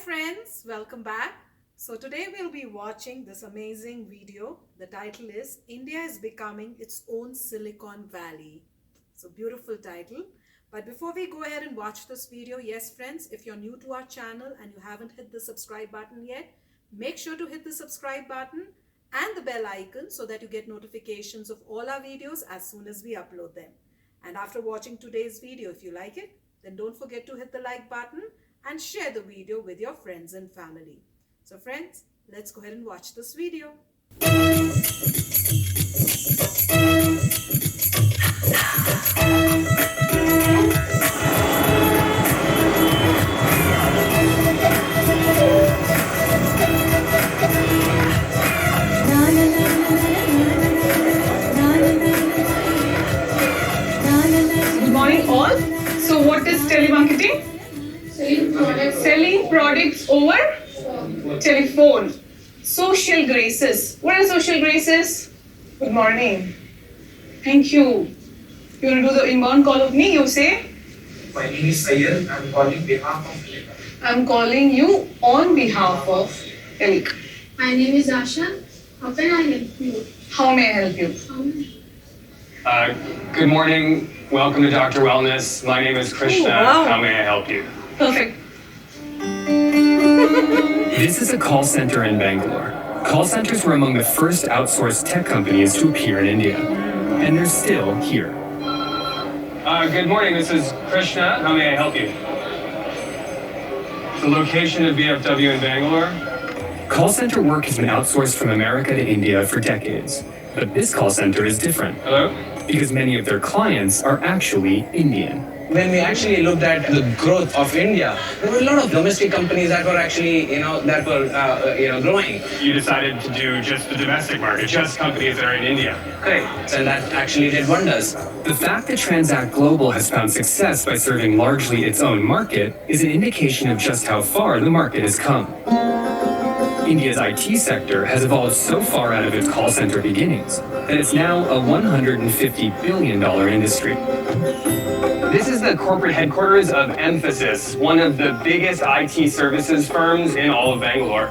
friends, welcome back. So today we'll be watching this amazing video. The title is India is Becoming Its Own Silicon Valley. It's a beautiful title. But before we go ahead and watch this video, yes friends, if you're new to our channel and you haven't hit the subscribe button yet, make sure to hit the subscribe button and the bell icon so that you get notifications of all our videos as soon as we upload them. And after watching today's video, if you like it, then don't forget to hit the like button and share the video with your friends and family. So friends, let's go ahead and watch this video. Good morning all. So what is telemarketing? Selling products over telephone. Social graces. What are social graces? Good morning. Thank you. You want to do the inbound call of me? You say? My name is Sayed. I'm calling behalf of Elika. I'm calling you on behalf of Elik. My name is Asha. How can I help you? How may I help you? Good morning. Welcome to Dr. Wellness. My name is Krishna. Oh, wow. How may I help you? Perfect. This is a call center in Bangalore. Call centers were among the first outsourced tech companies to appear in India, and they're still here. Good morning. This is Krishna. How may I help you? The location of VFW in Bangalore? Call center work has been outsourced from America to India for decades, but this call center is different. Hello? Because many of their clients are actually Indian. When we actually looked at the growth of India, there were a lot of domestic companies that were actually, growing. You decided to do just the domestic market, just companies that are in India. Correct. And that actually did wonders. The fact that Transact Global has found success by serving largely its own market is an indication of just how far the market has come. India's IT sector has evolved so far out of its call center beginnings that it's now a $150 billion industry. This is the corporate headquarters of Emphasis, one of the biggest IT services firms in all of Bangalore.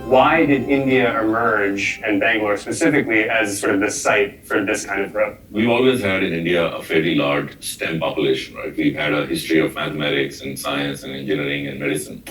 Why did India emerge, and Bangalore specifically, as sort of the site for this kind of growth? We've always had in India a fairly large STEM population, right? We've had a history of mathematics and science and engineering and medicine.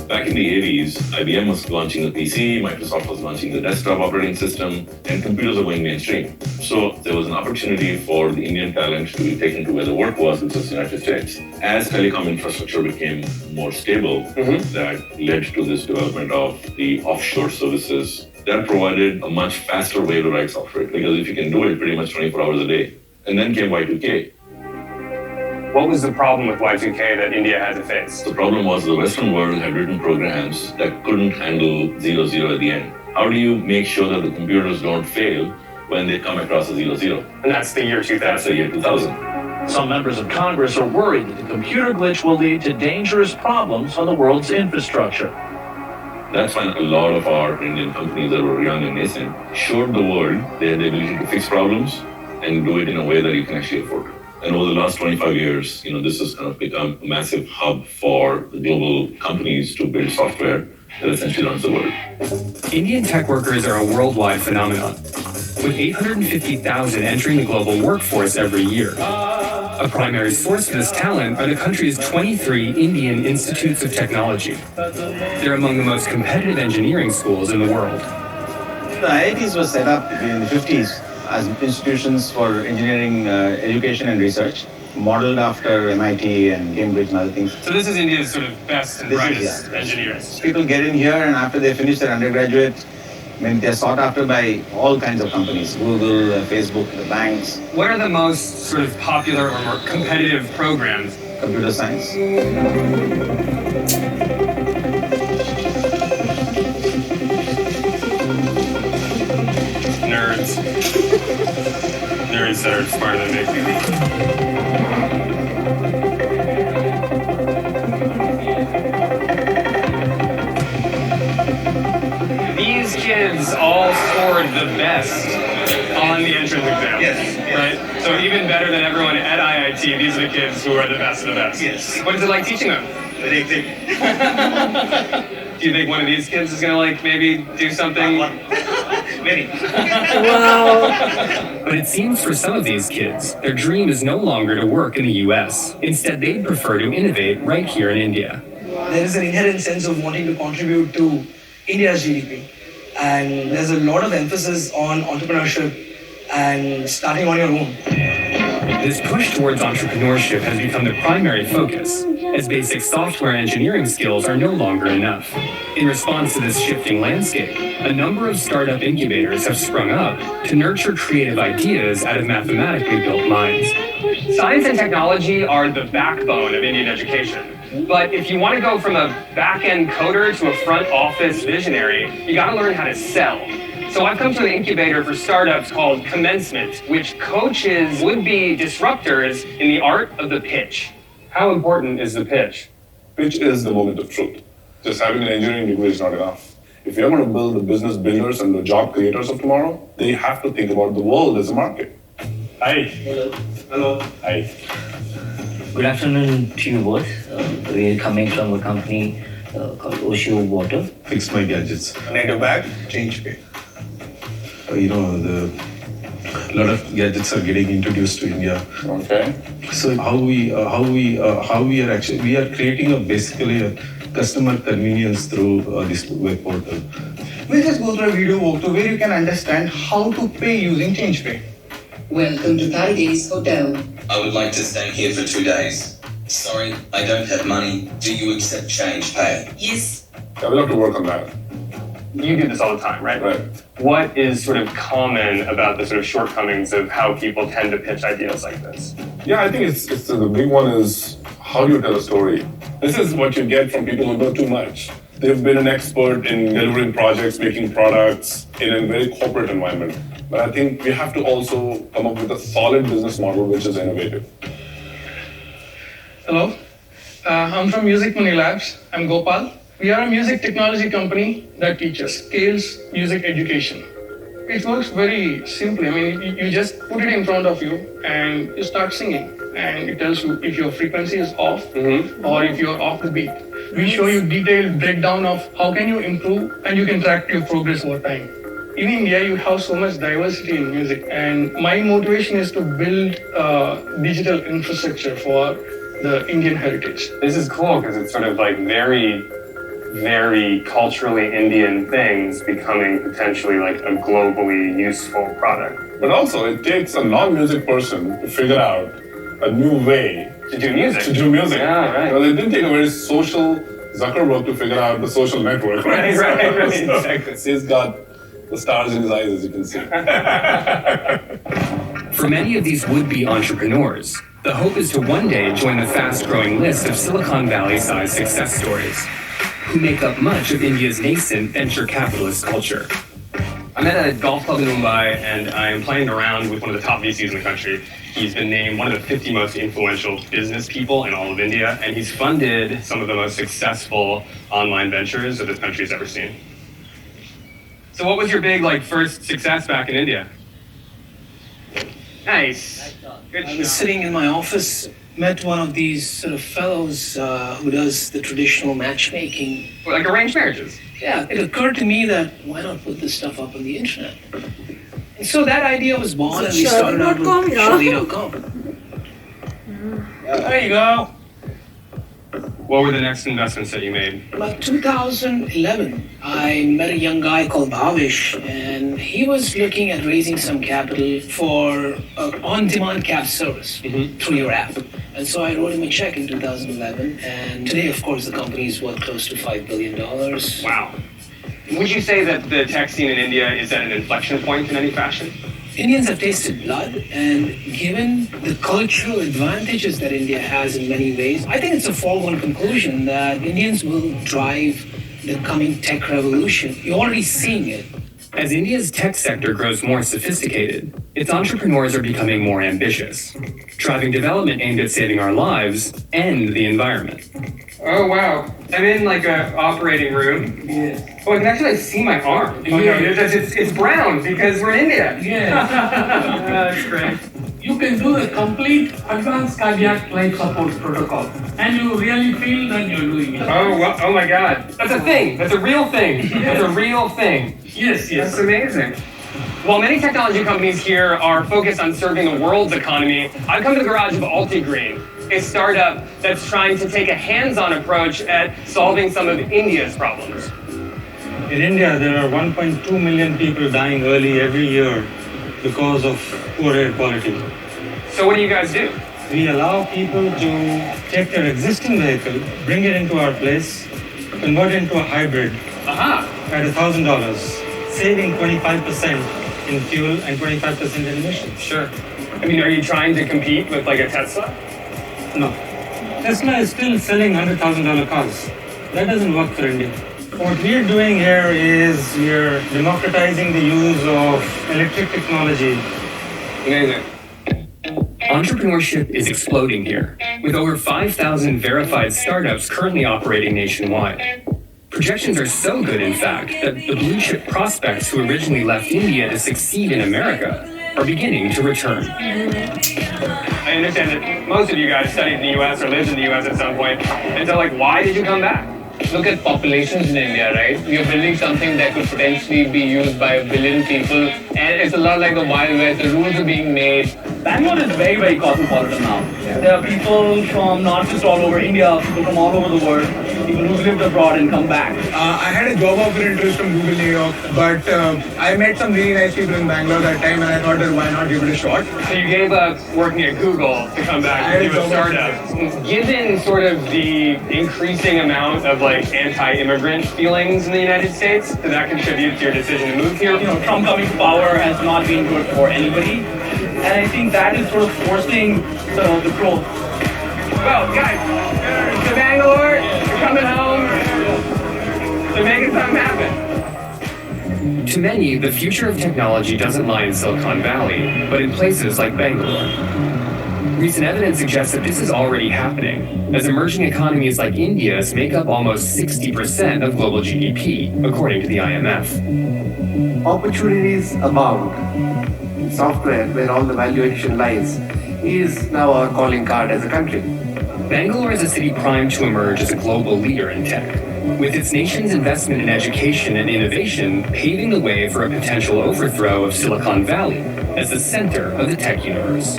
Back in the 80s, IBM was launching the PC, Microsoft was launching the desktop operating system, and computers were going mainstream. So there was an opportunity for the Indian talent to be taken to where the work was, which was the United States. As telecom infrastructure became more stable, that led to this development of the offshore services that provided a much faster way to write software, because if you can do it pretty much 24 hours a day. And then came Y2K. What was the problem with Y2K that India had to face? The problem was the Western world had written programs that couldn't handle 00 at the end. How do you make sure that the computers don't fail when they come across a 00? And that's the year 2000. That's the year 2000. Some members of Congress are worried that the computer glitch will lead to dangerous problems on the world's infrastructure. That's when a lot of our Indian companies that were young and nascent showed the world they had the ability to fix problems and do it in a way that you can actually afford. And over the last 25 years, this has kind of become a massive hub for the global companies to build software that essentially runs the world. Indian tech workers are a worldwide phenomenon, with 850,000 entering the global workforce every year. A primary source for this talent are the country's 23 Indian institutes of technology. They're among the most competitive engineering schools in the world. The IITs was set up in the 50s as institutions for engineering education and research, modeled after MIT and Cambridge and other things. So this is India's sort of best and brightest engineers. People get in here, and after they finish their undergraduate, they're sought after by all kinds of companies, Google, Facebook, the banks. What are the most sort of popular or more competitive programs? Computer science. Nerds that are smarter than me. These kids all scored the best on the entrance exam. Yes. Right? So even better than everyone at IIT, these are the kids who are the best of the best. Yes. What is it like teaching them? very exciting. Do you think one of these kids is gonna like maybe do something? Very. Wow. But it seems for some of these kids, their dream is no longer to work in the US. Instead, they'd prefer to innovate right here in India. There is an inherent sense of wanting to contribute to India's GDP. And there's a lot of emphasis on entrepreneurship and starting on your own. This push towards entrepreneurship has become the primary focus, as basic software engineering skills are no longer enough. In response to this shifting landscape, a number of startup incubators have sprung up to nurture creative ideas out of mathematically built minds. Science and technology are the backbone of Indian education. But if you want to go from a back-end coder to a front office visionary, you got to learn how to sell. So I've come to an incubator for startups called Commencement, which coaches would-be disruptors in the art of the pitch. How important is the pitch? Pitch is the moment of truth. Just having an engineering degree is not enough. If you're going to build the business builders and the job creators of tomorrow, they have to think about the world as a market. Hi. Hello. Hi. Good afternoon to you both. We're coming from a company called HBO Water. Fix my gadgets. Native bag, change pay. A lot of gadgets are getting introduced to India. Okay. So how we are actually creating basically a customer convenience through this web portal. We'll just go through a video walkthrough where you can understand how to pay using ChangePay. Welcome to Paradise Hotel. I would like to stay here for 2 days. Sorry, I don't have money. Do you accept change pay? Yes. Yeah, we'll have to work on that. You do this all the time, right? Right. What is sort of common about the sort of shortcomings of how people tend to pitch ideas like this? Yeah, I think it's the big one is how do you tell a story? This is what you get from people who know too much. They've been an expert in delivering projects, making products in a very corporate environment. But I think we have to also come up with a solid business model which is innovative. Hello, I'm from Music Money Labs. I'm Gopal. We are a music technology company that teaches scales music education. It works very simply. I mean, you just put it in front of you and you start singing. And it tells you if your frequency is off or if you're off the beat. We show you detailed breakdown of how can you improve and you can track your progress over time. In India, you have so much diversity in music. And my motivation is to build digital infrastructure for the Indian heritage. This is cool because it's sort of like very culturally Indian things becoming potentially like a globally useful product. But also, it takes a non-music person to figure out a new way to do music. Yeah, right. Well, it didn't take a very social Zuckerberg to figure out the social network, right? Right, exactly. He's got the stars in his eyes, as you can see. For many of these would-be entrepreneurs, the hope is to one day join the fast-growing list of Silicon Valley-sized success stories, who make up much of India's nascent venture capitalist culture. I'm at a golf club in Mumbai, and I'm playing around with one of the top VCs in the country. He's been named one of the 50 most influential business people in all of India, and he's funded some of the most successful online ventures that this country's ever seen. So what was your big, first success back in India? Nice. Good I was sitting in my office, met one of these sort of fellows who does the traditional matchmaking. Like arranged marriages? Yeah, it occurred to me that why not put this stuff up on the internet? And so that idea was born, and we started out with Shirley.com. There you go. What were the next investments that you made? About 2011, I met a young guy called Bhavish, and he was looking at raising some capital for an on-demand cab service through your app. And so I wrote him a check in 2011, and today, of course, the company is worth close to $5 billion. Wow. Would you say that the tech scene in India is at an inflection point in any fashion? Indians have tasted blood, and given the cultural advantages that India has in many ways, I think it's a foregone conclusion that Indians will drive the coming tech revolution. You're already seeing it. As India's tech sector grows more sophisticated, its entrepreneurs are becoming more ambitious, driving development aimed at saving our lives and the environment. Oh, wow. I'm in an operating room. Yeah. Oh, I can actually see my arm. Yeah. It's brown because we're in India. Yeah. That's great. you can do the complete advanced cardiac life support protocol, and you really feel that you're doing it. Oh my God. That's a thing. That's a real thing. That's a real thing. Yes, yes. That's amazing. While many technology companies here are focused on serving the world's economy, I've come to the garage of Altigreen, a startup that's trying to take a hands-on approach at solving some of India's problems. In India, there are 1.2 million people dying early every year because of poor air quality. So what do you guys do? We allow people to take their existing vehicle, bring it into our place, convert it into a hybrid at $1,000, saving 25% in fuel and 25% in emissions. Sure. I mean, are you trying to compete with like a Tesla? No. Tesla is still selling $100,000 cars. That doesn't work for India. What we're doing here is we're democratizing the use of electric technology. Amazing. Entrepreneurship is exploding here, with over 5,000 verified startups currently operating nationwide. Projections are so good, in fact, that the blue chip prospects who originally left India to succeed in America are beginning to return. I understand that most of you guys studied in the US or lived in the US at some point, and so why did you come back? Look at populations in India, right? We are building something that could potentially be used by 1 billion people, and it's a lot like the Wild West. The rules are being made. Bangalore is very, very cosmopolitan now. There are people from not just all over India, people from all over the world, people who've lived abroad and come back. I had a job offer interest from Google New York, but I met some really nice people in Bangalore that time, and I thought that why not give it a shot. So you gave up working at Google to come back and do a startup. Given sort of the increasing amount of anti-immigrant feelings in the United States, did that contribute to your decision to move here? Trump coming to power has not been good for anybody, and I think that is sort of forcing the growth. Well, guys, to Bangalore, you're coming home, to making something happen. To many, the future of technology doesn't lie in Silicon Valley, but in places like Bangalore. Recent evidence suggests that this is already happening, as emerging economies like India's make up almost 60% of global GDP, according to the IMF. Opportunities abound. Software, where all the value addition lies, is now our calling card as a country. Bangalore is a city primed to emerge as a global leader in tech, with its nation's investment in education and innovation paving the way for a potential overthrow of Silicon Valley as the center of the tech universe.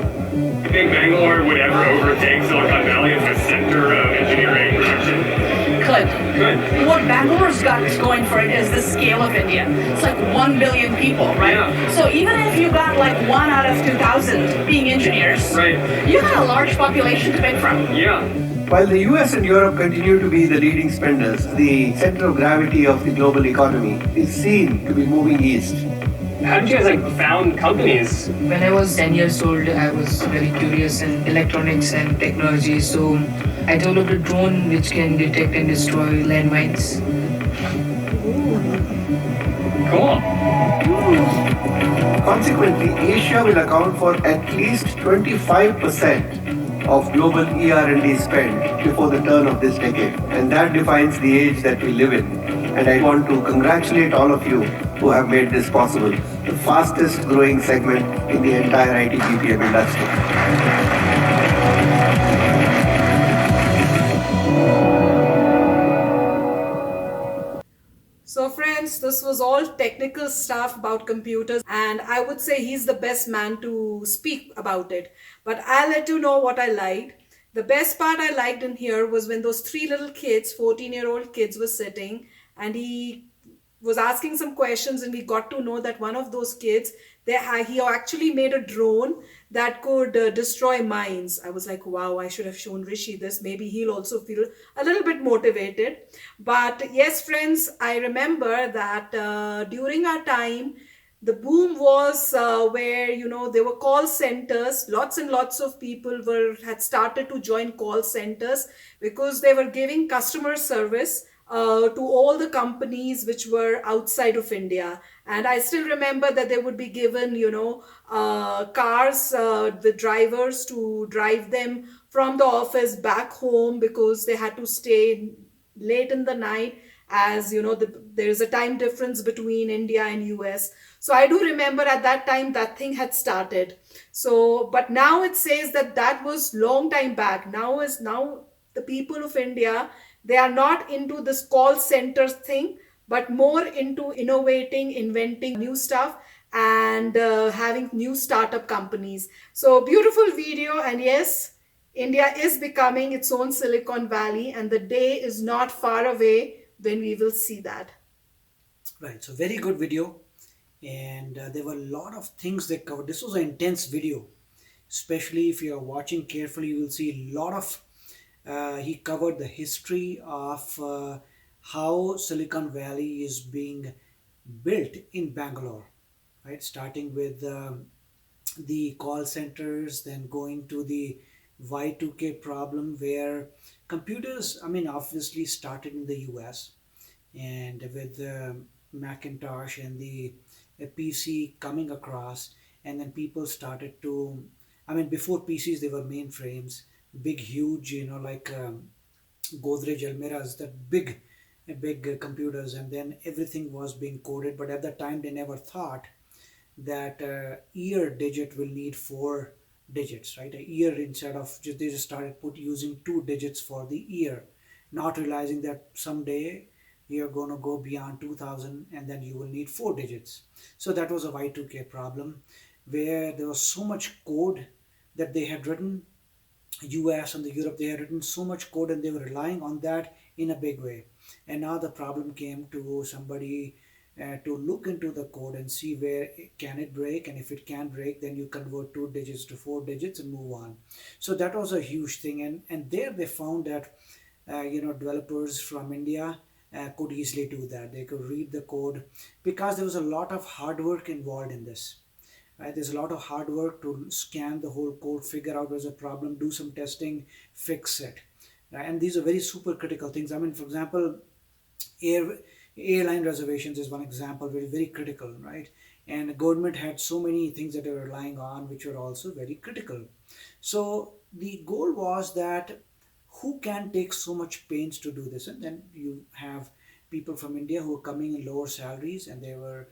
You think Bangalore would ever overtake Silicon Valley as the center of engineering production? Good. What Bangalore's got going for it is the scale of India. It's like 1 billion people, right? Yeah. So even if you got 1 out of 2,000 being engineers, you got a large population to pick from. Yeah. While the US and Europe continue to be the leading spenders, the center of gravity of the global economy is seen to be moving east. How did you guys found companies? When I was 10 years old, I was very curious in electronics and technology, so I developed a drone which can detect and destroy landmines. Cool. Consequently, Asia will account for at least 25% of global ER&D spend before the turn of this decade, and that defines the age that we live in. And I want to congratulate all of you who have made this possible, the fastest growing segment in the entire IT BPM industry. So friends, this was all technical stuff about computers, and I would say he's the best man to speak about it. But I'll let you know what I liked. The best part I liked in here was when those 3 little kids, 14-year-old kids, were sitting, and he was asking some questions, and we got to know that one of those kids, he actually made a drone that could destroy mines. I was like, wow, I should have shown Rishi this. Maybe he'll also feel a little bit motivated. But yes, friends, I remember that during our time, the boom was where, there were call centers. Lots and lots of people had started to join call centers because they were giving customer service to all the companies which were outside of India. And I still remember that they would be given, cars, the drivers to drive them from the office back home because they had to stay late in the night. as you know, there is a time difference between India and US. So I do remember at that time that thing had started. So, but now it says that that was long time back. Now the people of India, they are not into this call center thing, but more into innovating, inventing new stuff, and having new startup companies. So beautiful video, and yes, India is becoming its own Silicon Valley, and the day is not far away when we will see that. Right, so very good video, and there were a lot of things they covered. This was an intense video, especially if you are watching carefully, you will see a lot of. He covered the history of how Silicon Valley is being built in Bangalore, right? Starting with the call centers, then going to the Y2K problem where computers, I mean, obviously started in the US, and with the Macintosh and the PC coming across, and then people started to, I mean, before PCs, they were mainframes, big, huge, like Godrej Almiras, that big computers, and then everything was being coded. But at that time, they never thought that year digit will need 4 digits, right? A year instead of just they just started put using 2 digits for the year, not realizing that someday you're going to go beyond 2000 and then you will need 4 digits. So that was a Y2K problem where there was so much code that they had written. US and the Europe, they had written so much code and they were relying on that in a big way. And now the problem came to somebody to look into the code and see where can it break, and if it can break, then you convert 2 digits to 4 digits and move on. So that was a huge thing, and there they found that developers from India could easily do that. They could read the code because there was a lot of hard work involved in this. Right? There's a lot of hard work to scan the whole code, figure out there's a problem, do some testing, fix it. Right? And these are very super critical things. I mean, for example, airline reservations is one example, very, very critical, right? And the government had so many things that they were relying on, which were also very critical. So the goal was that who can take so much pains to do this? And then you have people from India who are coming in lower salaries, and they were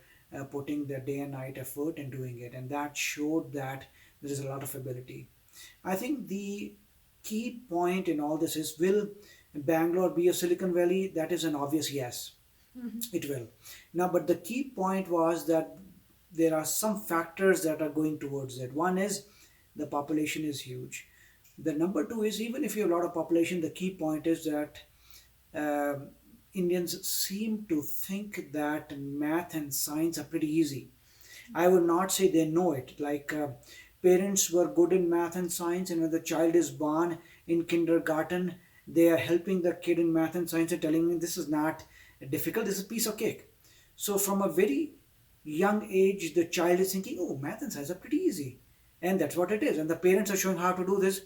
putting their day and night effort in doing it, and that showed that there is a lot of ability. I think the key point in all this is, will Bangalore be a Silicon Valley? That is an obvious yes. It will. Now, but the key point was that there are some factors that are going towards it. One is the population is huge. The number two is, even if you have a lot of population, the key point is that Indians seem to think that math and science are pretty easy. I would not say they know it. Like parents were good in math and science, and when the child is born in kindergarten, they are helping the kid in math and science and telling him this is not difficult, this is a piece of cake. So from a very young age, the child is thinking, oh, math and science are pretty easy. And that's what it is. And the parents are showing how to do this.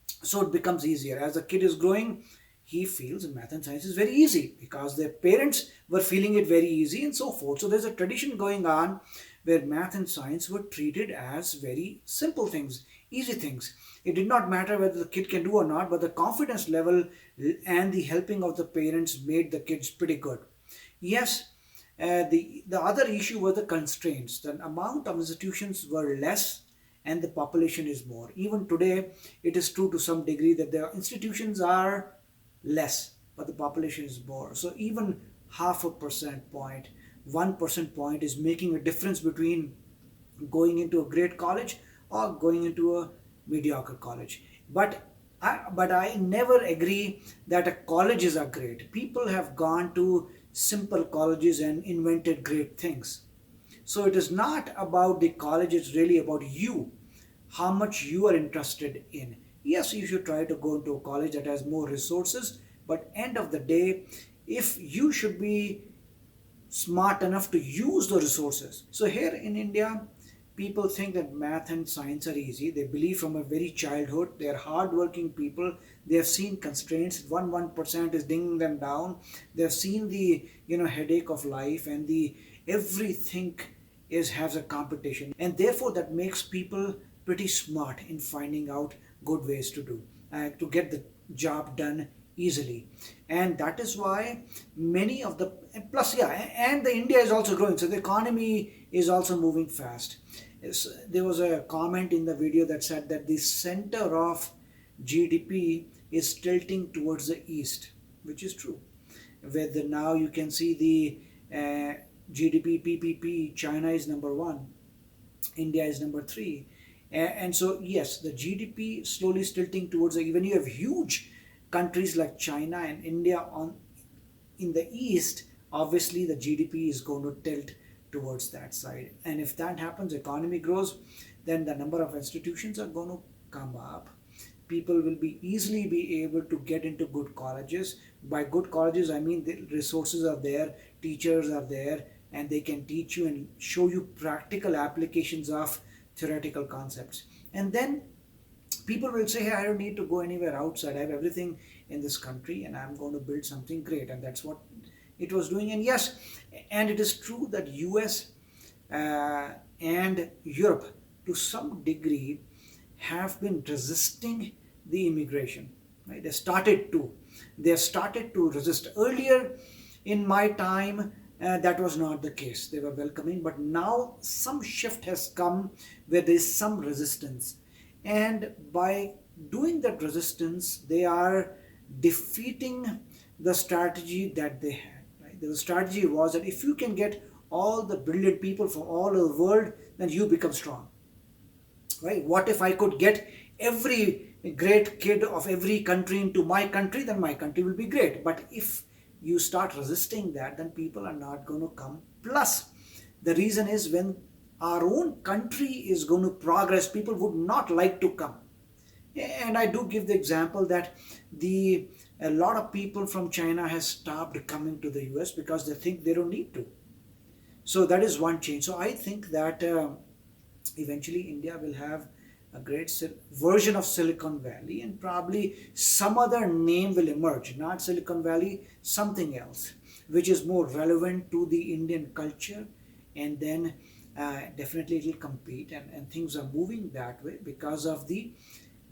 So it becomes easier. As the kid is growing, he feels math and science is very easy because their parents were feeling it very easy and so forth. So there's a tradition going on where math and science were treated as very simple things, easy things. It did not matter whether the kid can do or not, but the confidence level and the helping of the parents made the kids pretty good. Yes, the other issue were the constraints. The amount of institutions were less and the population is more. Even today, it is true to some degree that the institutions are less, but the population is more. So even half a percent point, 1% point is making a difference between going into a great college or going into a mediocre college. But I never agree that a colleges are great. People have gone to simple colleges and invented great things. So it is not about the college, it's really about you, how much you are interested in. Yes, you should try to go into a college that has more resources, but end of the day, if you should be smart enough to use the resources. So here in India, people think that math and science are easy. They believe from a very childhood. They are hardworking people. They have seen constraints. 1% is dinging them down. They have seen the headache of life, and the everything has a competition, and therefore that makes people pretty smart in finding out good ways to do to get the job done easily. And that is why many of the, plus yeah, and the India is also growing, so the economy is also moving fast. There was a comment in the video that said that the center of GDP is tilting towards the east, which is true. Whether now you can see the GDP PPP, China is number 1, India is number 3, and so yes, the GDP slowly is tilting towards when you have huge countries like China and India on in the east, obviously the GDP is going to tilt towards that side. And if that happens, economy grows, then the number of institutions are going to come up. People will be easily be able to get into good colleges. By good colleges, I mean the resources are there, teachers are there, and they can teach you and show you practical applications of theoretical concepts. And then people will say, hey, I don't need to go anywhere outside. I have everything in this country and I'm going to build something great. And that's what it was doing. And yes, and it is true that US and Europe to some degree have been resisting the immigration. Right? They started to resist. Earlier in my time, that was not the case. They were welcoming, but now some shift has come where there is some resistance. And by doing that resistance, they are defeating the strategy that they had. Right? The strategy was that if you can get all the brilliant people from all over the world, then you become strong. Right? What if I could get every great kid of every country into my country, then my country will be great. But if you start resisting that, then people are not going to come. Plus, the reason is when our own country is going to progress, people would not like to come. And I do give the example that a lot of people from China has stopped coming to the US because they think they don't need to. So that is one change. So I think that eventually India will have a great version of Silicon Valley, and probably some other name will emerge, not Silicon Valley, something else, which is more relevant to the Indian culture, and then definitely it will compete, and things are moving that way because of the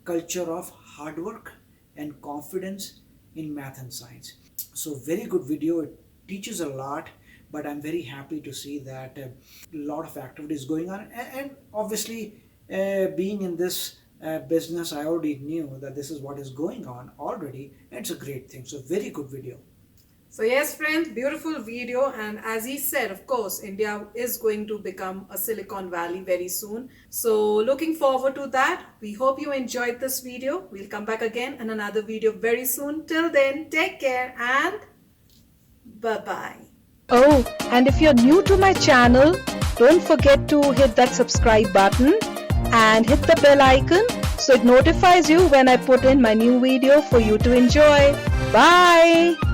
culture of hard work and confidence in math and science. So very good video. It teaches a lot, but I'm very happy to see that a lot of activities going on, and obviously being in this business, I already knew that this is what is going on already, and it's a great thing. So very good video. So yes, friends, beautiful video. And as he said, of course, India is going to become a Silicon Valley very soon. So looking forward to that. We hope you enjoyed this video. We'll come back again in another video very soon. Till then, take care and bye-bye. Oh, and if you're new to my channel, don't forget to hit that subscribe button and hit the bell icon so it notifies you when I put in my new video for you to enjoy. Bye!